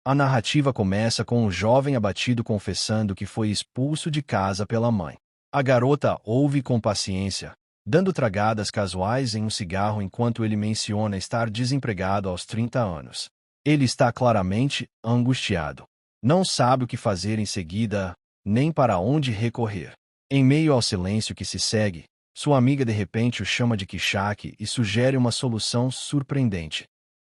A narrativa começa com um jovem abatido confessando que foi expulso de casa pela mãe. A garota ouve com paciência, dando tragadas casuais em um cigarro enquanto ele menciona estar desempregado aos 30 anos. Ele está claramente angustiado. Não sabe o que fazer em seguida, nem para onde recorrer. Em meio ao silêncio que se segue, sua amiga de repente o chama de Kishak e sugere uma solução surpreendente.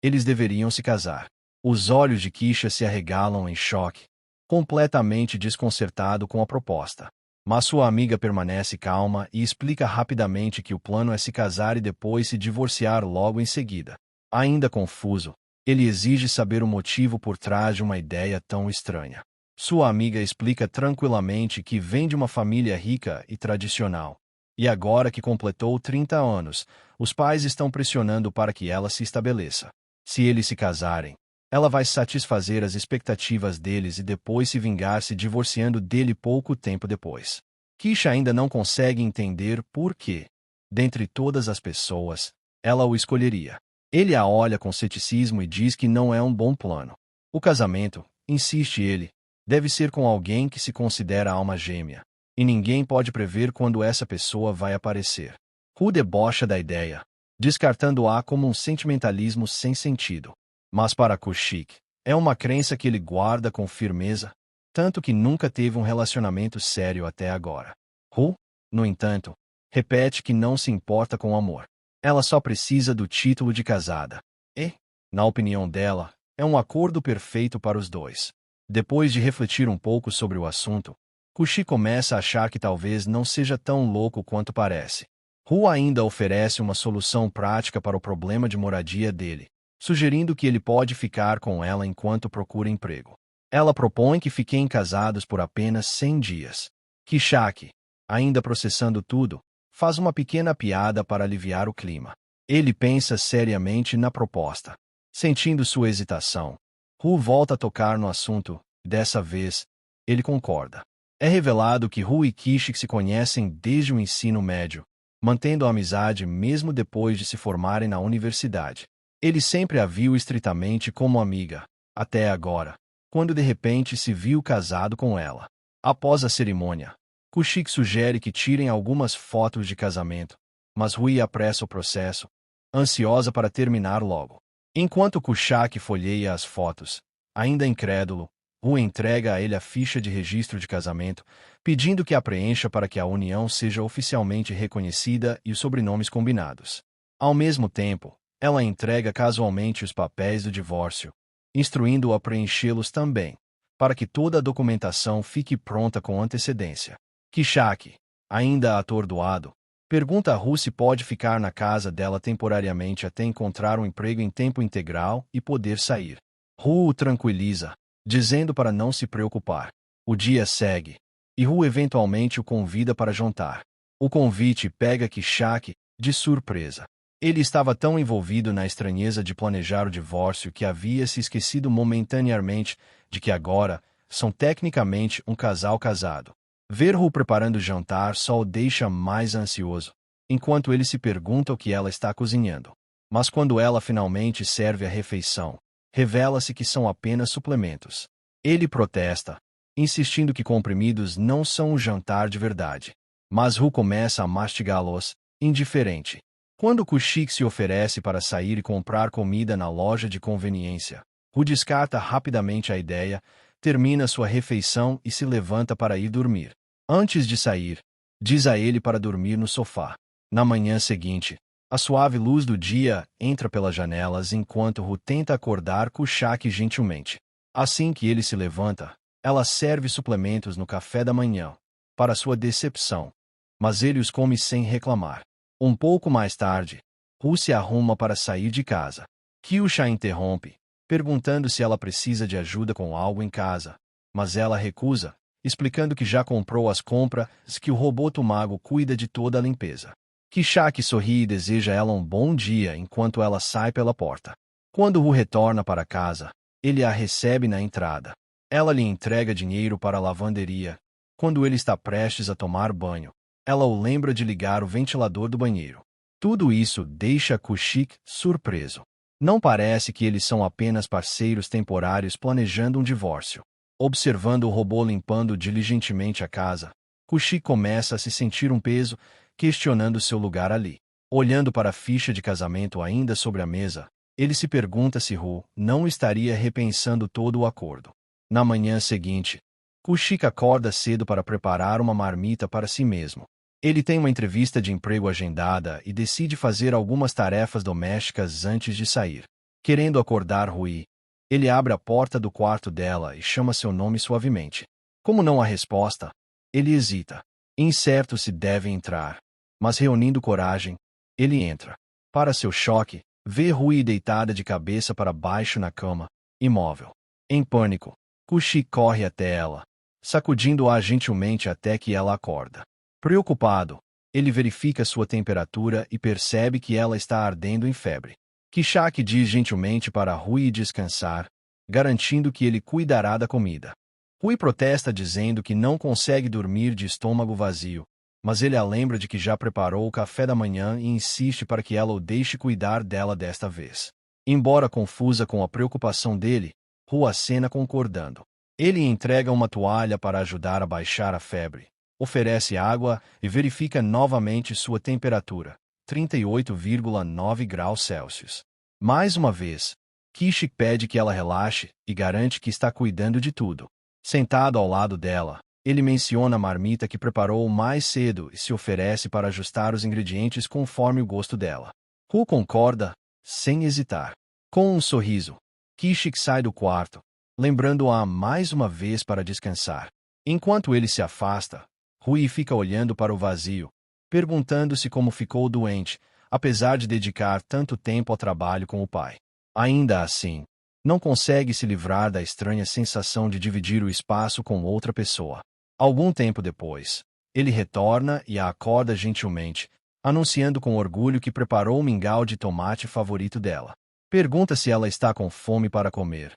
Eles deveriam se casar. Os olhos de Kisha se arregalam em choque, completamente desconcertado com a proposta. Mas sua amiga permanece calma e explica rapidamente que o plano é se casar e depois se divorciar logo em seguida. Ainda confuso, ele exige saber o motivo por trás de uma ideia tão estranha. Sua amiga explica tranquilamente que vem de uma família rica e tradicional. E agora que completou 30 anos, os pais estão pressionando para que ela se estabeleça. Se eles se casarem, ela vai satisfazer as expectativas deles e depois se vingar se divorciando dele pouco tempo depois. Kisha ainda não consegue entender por que, dentre todas as pessoas, ela o escolheria. Ele a olha com ceticismo e diz que não é um bom plano. O casamento, insiste ele, deve ser com alguém que se considera alma gêmea, e ninguém pode prever quando essa pessoa vai aparecer. Ru debocha da ideia, descartando-a como um sentimentalismo sem sentido. Mas para Kushik, é uma crença que ele guarda com firmeza, tanto que nunca teve um relacionamento sério até agora. Ru, no entanto, repete que não se importa com o amor. Ela só precisa do título de casada. E, na opinião dela, é um acordo perfeito para os dois. Depois de refletir um pouco sobre o assunto, Kushik começa a achar que talvez não seja tão louco quanto parece. Ru ainda oferece uma solução prática para o problema de moradia dele, sugerindo que ele pode ficar com ela enquanto procura emprego. Ela propõe que fiquem casados por apenas 100 dias. Kishak, ainda processando tudo, faz uma pequena piada para aliviar o clima. Ele pensa seriamente na proposta. Sentindo sua hesitação, Ru volta a tocar no assunto. Dessa vez, ele concorda. É revelado que Ru e Kishik se conhecem desde o ensino médio, mantendo a amizade mesmo depois de se formarem na universidade. Ele sempre a viu estritamente como amiga, até agora, quando de repente se viu casado com ela. Após a cerimônia, Kushik sugere que tirem algumas fotos de casamento, mas Rui apressa o processo, ansiosa para terminar logo. Enquanto Kushak folheia as fotos, ainda incrédulo, Rui entrega a ele a ficha de registro de casamento, pedindo que a preencha para que a união seja oficialmente reconhecida e os sobrenomes combinados. Ao mesmo tempo, ela entrega casualmente os papéis do divórcio, instruindo-o a preenchê-los também, para que toda a documentação fique pronta com antecedência. Kishak, ainda atordoado, pergunta a Ru se pode ficar na casa dela temporariamente até encontrar um emprego em tempo integral e poder sair. Ru o tranquiliza, dizendo para não se preocupar. O dia segue, e Ru eventualmente o convida para jantar. O convite pega Kishak de surpresa. Ele estava tão envolvido na estranheza de planejar o divórcio que havia se esquecido momentaneamente de que agora são tecnicamente um casal casado. Ver Ru preparando o jantar só o deixa mais ansioso, enquanto ele se pergunta o que ela está cozinhando. Mas quando ela finalmente serve a refeição, revela-se que são apenas suplementos. Ele protesta, insistindo que comprimidos não são um jantar de verdade. Mas Ru começa a mastigá-los, indiferente. Quando Kushik se oferece para sair e comprar comida na loja de conveniência, Ru descarta rapidamente a ideia, termina sua refeição e se levanta para ir dormir. Antes de sair, diz a ele para dormir no sofá. Na manhã seguinte, a suave luz do dia entra pelas janelas enquanto Ru tenta acordar Kushak gentilmente. Assim que ele se levanta, ela serve suplementos no café da manhã, para sua decepção, mas ele os come sem reclamar. Um pouco mais tarde, Ru se arruma para sair de casa. Kyusha interrompe, perguntando se ela precisa de ajuda com algo em casa, mas ela recusa, explicando que já comprou as compras e que o robô Tumago cuida de toda a limpeza. Kishak sorri e deseja a ela um bom dia enquanto ela sai pela porta. Quando Ru retorna para casa, ele a recebe na entrada. Ela lhe entrega dinheiro para a lavanderia. Quando ele está prestes a tomar banho, ela o lembra de ligar o ventilador do banheiro. Tudo isso deixa Kushik surpreso. Não parece que eles são apenas parceiros temporários planejando um divórcio. Observando o robô limpando diligentemente a casa, Kushi começa a se sentir um peso, questionando seu lugar ali. Olhando para a ficha de casamento ainda sobre a mesa, ele se pergunta se Ru não estaria repensando todo o acordo. Na manhã seguinte, Kushik acorda cedo para preparar uma marmita para si mesmo. Ele tem uma entrevista de emprego agendada e decide fazer algumas tarefas domésticas antes de sair. Querendo acordar Rui, ele abre a porta do quarto dela e chama seu nome suavemente. Como não há resposta, ele hesita, incerto se deve entrar. Mas reunindo coragem, ele entra. Para seu choque, vê Rui deitada de cabeça para baixo na cama, imóvel. Em pânico, Kushi corre até ela, sacudindo-a gentilmente até que ela acorda. Preocupado, ele verifica sua temperatura e percebe que ela está ardendo em febre. Kishak diz gentilmente para Rui descansar, garantindo que ele cuidará da comida. Rui protesta dizendo que não consegue dormir de estômago vazio, mas ele a lembra de que já preparou o café da manhã e insiste para que ela o deixe cuidar dela desta vez. Embora confusa com a preocupação dele, Rui acena concordando. Ele entrega uma toalha para ajudar a baixar a febre, oferece água e verifica novamente sua temperatura, 38,9 graus Celsius. Mais uma vez, Kishik pede que ela relaxe e garante que está cuidando de tudo. Sentado ao lado dela, ele menciona a marmita que preparou mais cedo e se oferece para ajustar os ingredientes conforme o gosto dela. Ru concorda, sem hesitar. Com um sorriso, Kishik sai do quarto, lembrando-a mais uma vez para descansar. Enquanto ele se afasta, Rui fica olhando para o vazio, perguntando-se como ficou doente, apesar de dedicar tanto tempo ao trabalho com o pai. Ainda assim, não consegue se livrar da estranha sensação de dividir o espaço com outra pessoa. Algum tempo depois, ele retorna e a acorda gentilmente, anunciando com orgulho que preparou o mingau de tomate favorito dela. Pergunta se ela está com fome para comer.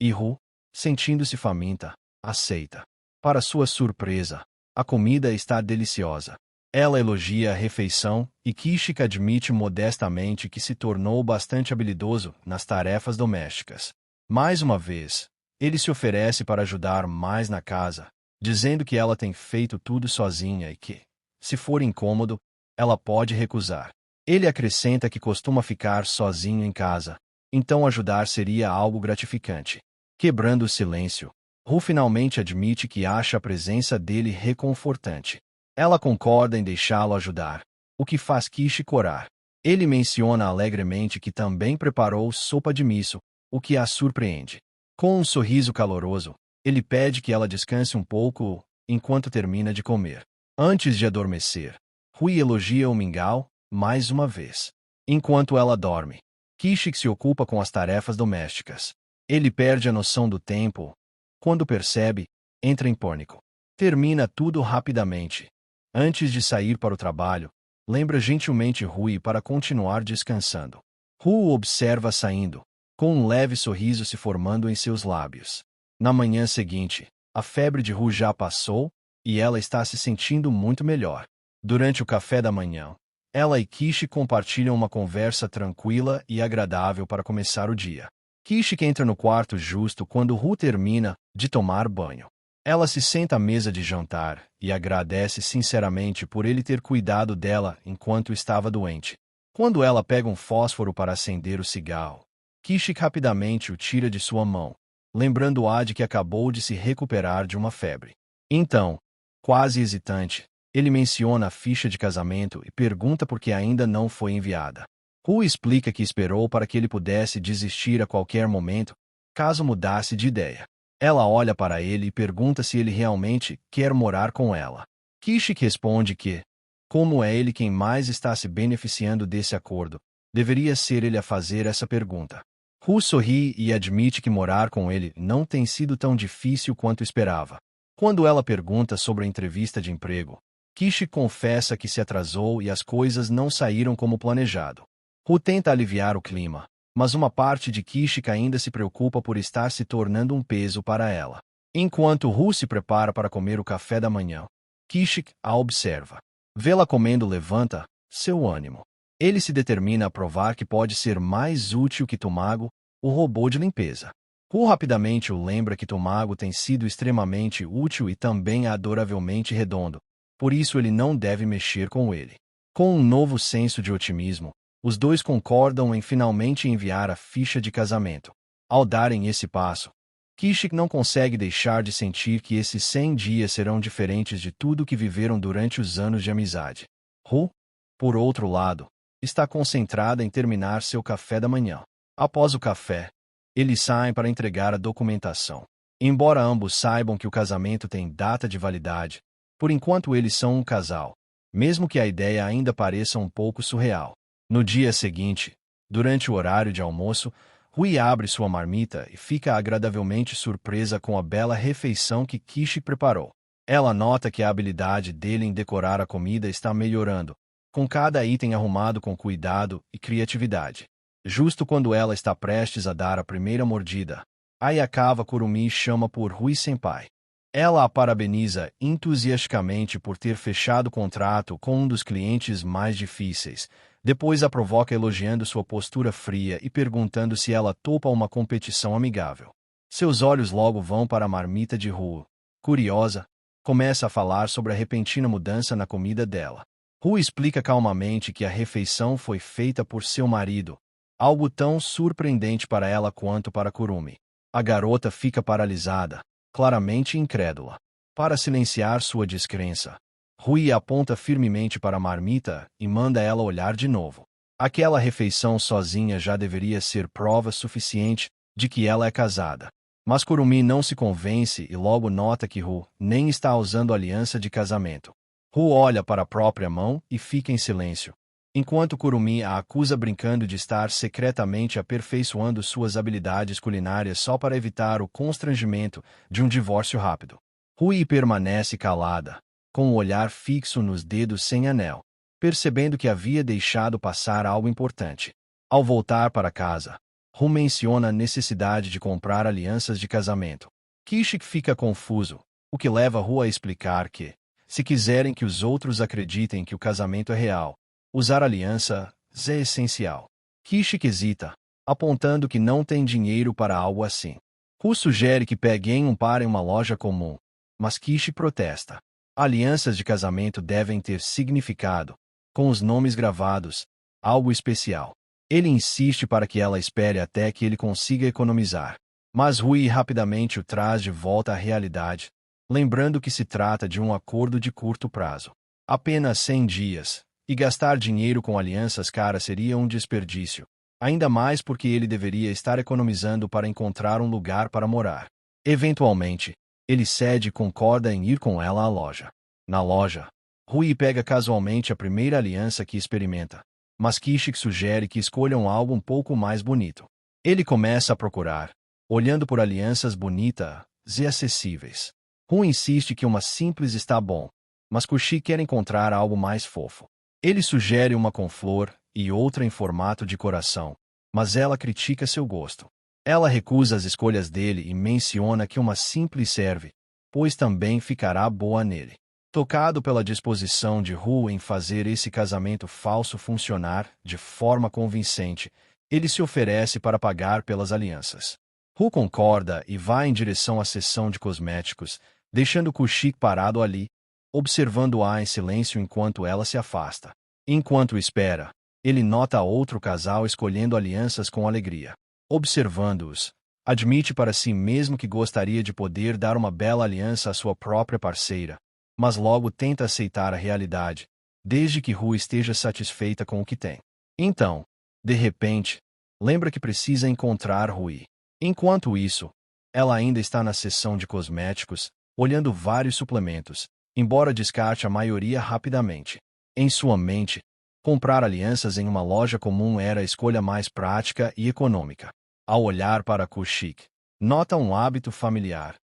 E Ru, sentindo-se faminta, aceita. Para sua surpresa, a comida está deliciosa. Ela elogia a refeição e Kishik admite modestamente que se tornou bastante habilidoso nas tarefas domésticas. Mais uma vez, ele se oferece para ajudar mais na casa, dizendo que ela tem feito tudo sozinha e que, se for incômodo, ela pode recusar. Ele acrescenta que costuma ficar sozinho em casa, então ajudar seria algo gratificante. Quebrando o silêncio, Ru finalmente admite que acha a presença dele reconfortante. Ela concorda em deixá-lo ajudar, o que faz Kishi corar. Ele menciona alegremente que também preparou sopa de miso, o que a surpreende. Com um sorriso caloroso, ele pede que ela descanse um pouco enquanto termina de comer. Antes de adormecer, Rui elogia o mingau mais uma vez. Enquanto ela dorme, Kishik se ocupa com as tarefas domésticas. Ele perde a noção do tempo. Quando percebe, entra em pânico. Termina tudo rapidamente. Antes de sair para o trabalho, lembra gentilmente Rui para continuar descansando. Rui o observa saindo, com um leve sorriso se formando em seus lábios. Na manhã seguinte, a febre de Rui já passou, e ela está se sentindo muito melhor. Durante o café da manhã, ela e Kishi compartilham uma conversa tranquila e agradável para começar o dia. Kishik entra no quarto justo quando Ru termina de tomar banho. Ela se senta à mesa de jantar e agradece sinceramente por ele ter cuidado dela enquanto estava doente. Quando ela pega um fósforo para acender o cigarro, Kishik rapidamente o tira de sua mão, lembrando-a de que acabou de se recuperar de uma febre. Então, quase hesitante, ele menciona a ficha de casamento e pergunta por que ainda não foi enviada. Ru explica que esperou para que ele pudesse desistir a qualquer momento, caso mudasse de ideia. Ela olha para ele e pergunta se ele realmente quer morar com ela. Kishik responde que, como é ele quem mais está se beneficiando desse acordo, deveria ser ele a fazer essa pergunta. Ru sorri e admite que morar com ele não tem sido tão difícil quanto esperava. Quando ela pergunta sobre a entrevista de emprego, Kishik confessa que se atrasou e as coisas não saíram como planejado. Ru tenta aliviar o clima, mas uma parte de Kishik ainda se preocupa por estar se tornando um peso para ela. Enquanto Ru se prepara para comer o café da manhã, Kishik a observa. Vê-la comendo levanta seu ânimo. Ele se determina a provar que pode ser mais útil que Tamago, o robô de limpeza. Ru rapidamente o lembra que Tamago tem sido extremamente útil e também adoravelmente redondo, por isso ele não deve mexer com ele. Com um novo senso de otimismo, os dois concordam em finalmente enviar a ficha de casamento. Ao darem esse passo, Kishik não consegue deixar de sentir que esses 100 dias serão diferentes de tudo que viveram durante os anos de amizade. Ru, por outro lado, está concentrada em terminar seu café da manhã. Após o café, eles saem para entregar a documentação. Embora ambos saibam que o casamento tem data de validade, por enquanto eles são um casal, mesmo que a ideia ainda pareça um pouco surreal. No dia seguinte, durante o horário de almoço, Rui abre sua marmita e fica agradavelmente surpresa com a bela refeição que Kishi preparou. Ela nota que a habilidade dele em decorar a comida está melhorando, com cada item arrumado com cuidado e criatividade. Justo quando ela está prestes a dar a primeira mordida, Ayakawa Kurumi chama por Rui-senpai. Ela a parabeniza entusiasticamente por ter fechado o contrato com um dos clientes mais difíceis. Depois a provoca elogiando sua postura fria e perguntando se ela topa uma competição amigável. Seus olhos logo vão para a marmita de Ru. Curiosa, começa a falar sobre a repentina mudança na comida dela. Ru explica calmamente que a refeição foi feita por seu marido, algo tão surpreendente para ela quanto para Kurumi. A garota fica paralisada, claramente incrédula. Para silenciar sua descrença, Rui aponta firmemente para a marmita e manda ela olhar de novo. Aquela refeição sozinha já deveria ser prova suficiente de que ela é casada. Mas Kurumi não se convence e logo nota que Ru nem está usando aliança de casamento. Ru olha para a própria mão e fica em silêncio, enquanto Kurumi a acusa brincando de estar secretamente aperfeiçoando suas habilidades culinárias só para evitar o constrangimento de um divórcio rápido. Rui permanece calada, com o olhar fixo nos dedos sem anel, percebendo que havia deixado passar algo importante. Ao voltar para casa, Ru menciona a necessidade de comprar alianças de casamento. Kishik fica confuso, o que leva Ru a explicar que, se quiserem que os outros acreditem que o casamento é real, usar aliança é essencial. Kishik hesita, apontando que não tem dinheiro para algo assim. Ru sugere que peguem um par em uma loja comum, mas Kishik protesta. Alianças de casamento devem ter significado, com os nomes gravados, algo especial. Ele insiste para que ela espere até que ele consiga economizar. Mas Rui rapidamente o traz de volta à realidade, lembrando que se trata de um acordo de curto prazo. Apenas 100 dias, e gastar dinheiro com alianças caras seria um desperdício, ainda mais porque ele deveria estar economizando para encontrar um lugar para morar. Eventualmente, ele cede e concorda em ir com ela à loja. Na loja, Rui pega casualmente a primeira aliança que experimenta, mas Kishik sugere que escolham algo um pouco mais bonito. Ele começa a procurar, olhando por alianças bonitas e acessíveis. Rui insiste que uma simples está bom, mas Kushi quer encontrar algo mais fofo. Ele sugere uma com flor e outra em formato de coração, mas ela critica seu gosto. Ela recusa as escolhas dele e menciona que uma simples serve, pois também ficará boa nele. Tocado pela disposição de Ru em fazer esse casamento falso funcionar de forma convincente, ele se oferece para pagar pelas alianças. Ru concorda e vai em direção à seção de cosméticos, deixando Kushik parado ali, observando-a em silêncio enquanto ela se afasta. Enquanto espera, ele nota outro casal escolhendo alianças com alegria. Observando-os, admite para si mesmo que gostaria de poder dar uma bela aliança à sua própria parceira, mas logo tenta aceitar a realidade, desde que Ru esteja satisfeita com o que tem. Então, de repente, lembra que precisa encontrar Rui. Enquanto isso, ela ainda está na seção de cosméticos, olhando vários suplementos, embora descarte a maioria rapidamente. Em sua mente, comprar alianças em uma loja comum era a escolha mais prática e econômica. Ao olhar para Kushik, nota um hábito familiar.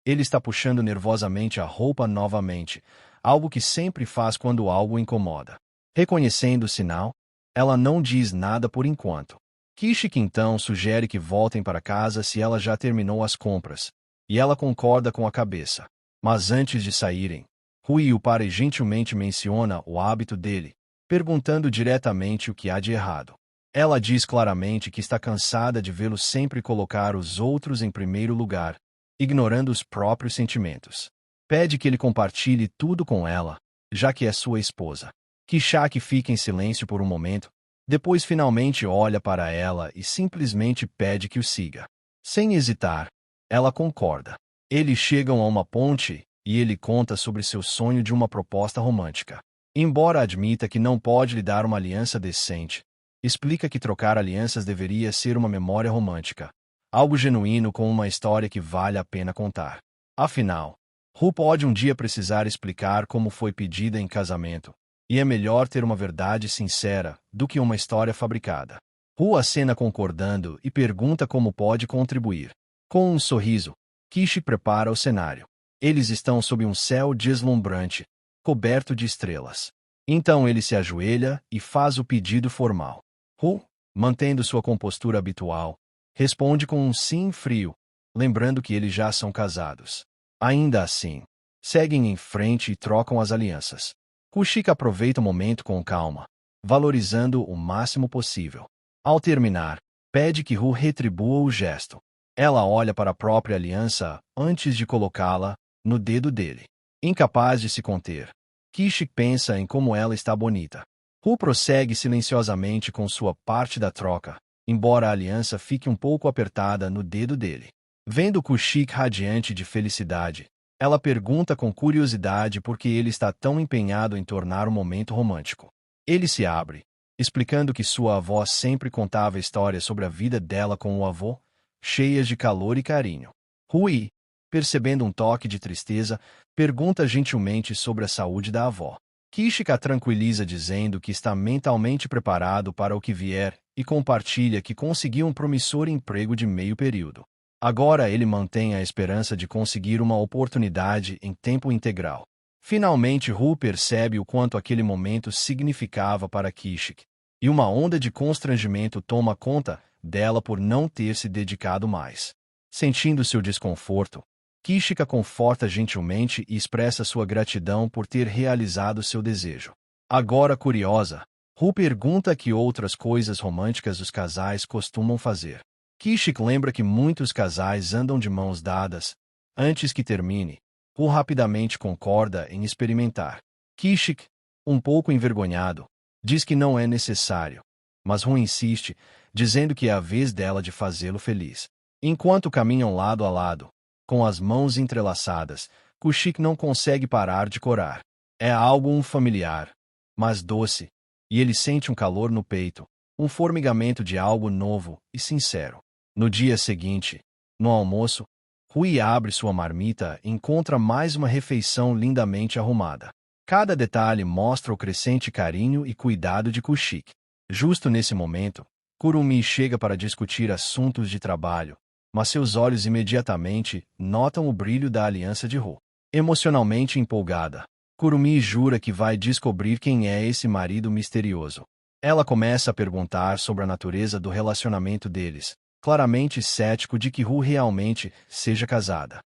Ele está puxando nervosamente a roupa novamente, algo que sempre faz quando algo incomoda. Reconhecendo o sinal, ela não diz nada por enquanto. Kishik então sugere que voltem para casa se ela já terminou as compras, e ela concorda com a cabeça. Mas antes de saírem, Rui o pare gentilmente menciona o hábito dele, perguntando diretamente o que há de errado. Ela diz claramente que está cansada de vê-lo sempre colocar os outros em primeiro lugar, ignorando os próprios sentimentos. Pede que ele compartilhe tudo com ela, já que é sua esposa. Kishak fica em silêncio por um momento, depois finalmente olha para ela e simplesmente pede que o siga. Sem hesitar, ela concorda. Eles chegam a uma ponte e ele conta sobre seu sonho de uma proposta romântica. Embora admita que não pode lhe dar uma aliança decente, explica que trocar alianças deveria ser uma memória romântica, algo genuíno com uma história que vale a pena contar. Afinal, Ru pode um dia precisar explicar como foi pedida em casamento, e é melhor ter uma verdade sincera do que uma história fabricada. Ru acena concordando e pergunta como pode contribuir. Com um sorriso, Kishi prepara o cenário. Eles estão sob um céu deslumbrante, coberto de estrelas. Então ele se ajoelha e faz o pedido formal. Ru, mantendo sua compostura habitual, responde com um sim frio, lembrando que eles já são casados. Ainda assim, seguem em frente e trocam as alianças. Kushik aproveita o momento com calma, valorizando o máximo possível. Ao terminar, pede que Ru retribua o gesto. Ela olha para a própria aliança antes de colocá-la no dedo dele. Incapaz de se conter, Kishik pensa em como ela está bonita. Ru prossegue silenciosamente com sua parte da troca, embora a aliança fique um pouco apertada no dedo dele. Vendo Kushik radiante de felicidade, ela pergunta com curiosidade por que ele está tão empenhado em tornar o momento romântico. Ele se abre, explicando que sua avó sempre contava histórias sobre a vida dela com o avô, cheias de calor e carinho. Rui, percebendo um toque de tristeza, pergunta gentilmente sobre a saúde da avó. Kishik a tranquiliza dizendo que está mentalmente preparado para o que vier e compartilha que conseguiu um promissor emprego de meio período. Agora ele mantém a esperança de conseguir uma oportunidade em tempo integral. Finalmente Ru percebe o quanto aquele momento significava para Kishik, e uma onda de constrangimento toma conta dela por não ter se dedicado mais. Sentindo seu desconforto, Kishik a conforta gentilmente e expressa sua gratidão por ter realizado seu desejo. Agora curiosa, Ru pergunta que outras coisas românticas os casais costumam fazer. Kishik lembra que muitos casais andam de mãos dadas. Antes que termine, Ru rapidamente concorda em experimentar. Kishik, um pouco envergonhado, diz que não é necessário, mas Ru insiste, dizendo que é a vez dela de fazê-lo feliz. Enquanto caminham lado a lado, com as mãos entrelaçadas, Kushik não consegue parar de corar. É algo familiar, mas doce, e ele sente um calor no peito, um formigamento de algo novo e sincero. No dia seguinte, no almoço, Rui abre sua marmita e encontra mais uma refeição lindamente arrumada. Cada detalhe mostra o crescente carinho e cuidado de Kushik. Justo nesse momento, Kurumi chega para discutir assuntos de trabalho, mas seus olhos imediatamente notam o brilho da aliança de Ru. Emocionalmente empolgada, Kurumi jura que vai descobrir quem é esse marido misterioso. Ela começa a perguntar sobre a natureza do relacionamento deles, claramente cético de que Ru realmente seja casada.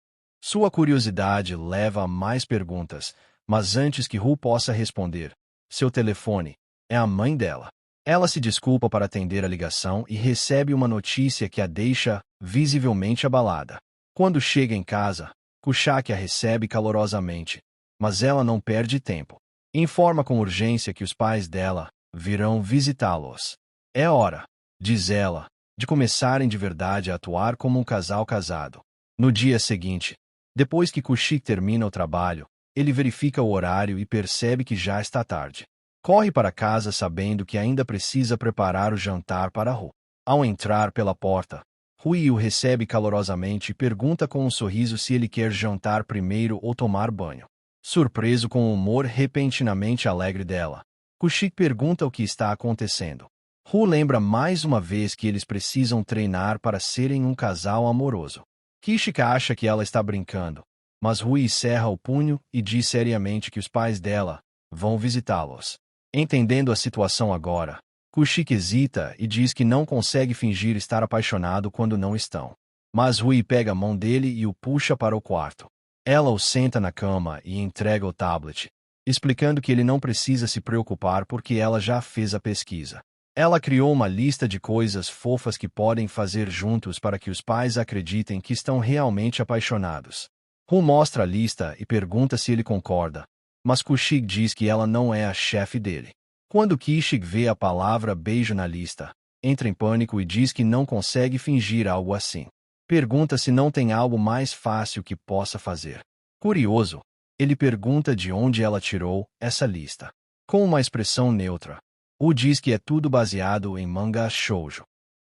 Sua curiosidade leva a mais perguntas, mas antes que Ru possa responder, seu telefone é a mãe dela. Ela se desculpa para atender a ligação e recebe uma notícia que a deixa visivelmente abalada. Quando chega em casa, Kushak a recebe calorosamente, mas ela não perde tempo. Informa com urgência que os pais dela virão visitá-los. É hora, diz ela, de começarem de verdade a atuar como um casal casado. No dia seguinte, depois que Kushik termina o trabalho, ele verifica o horário e percebe que já está tarde. Corre para casa sabendo que ainda precisa preparar o jantar para Ru. Ao entrar pela porta, Rui o recebe calorosamente e pergunta com um sorriso se ele quer jantar primeiro ou tomar banho. Surpreso com o humor repentinamente alegre dela, Kushik pergunta o que está acontecendo. Ru lembra mais uma vez que eles precisam treinar para serem um casal amoroso. Kishik acha que ela está brincando, mas Rui cerra o punho e diz seriamente que os pais dela vão visitá-los. Entendendo a situação agora, Kushik hesita e diz que não consegue fingir estar apaixonado quando não estão. Mas Rui pega a mão dele e o puxa para o quarto. Ela o senta na cama e entrega o tablet, explicando que ele não precisa se preocupar porque ela já fez a pesquisa. Ela criou uma lista de coisas fofas que podem fazer juntos para que os pais acreditem que estão realmente apaixonados. Ru mostra a lista e pergunta se ele concorda, mas Kushig diz que ela não é a chefe dele. Quando Kishig vê a palavra beijo na lista, entra em pânico e diz que não consegue fingir algo assim. Pergunta se não tem algo mais fácil que possa fazer. Curioso, ele pergunta de onde ela tirou essa lista. Com uma expressão neutra, Ru diz que é tudo baseado em mangá shoujo.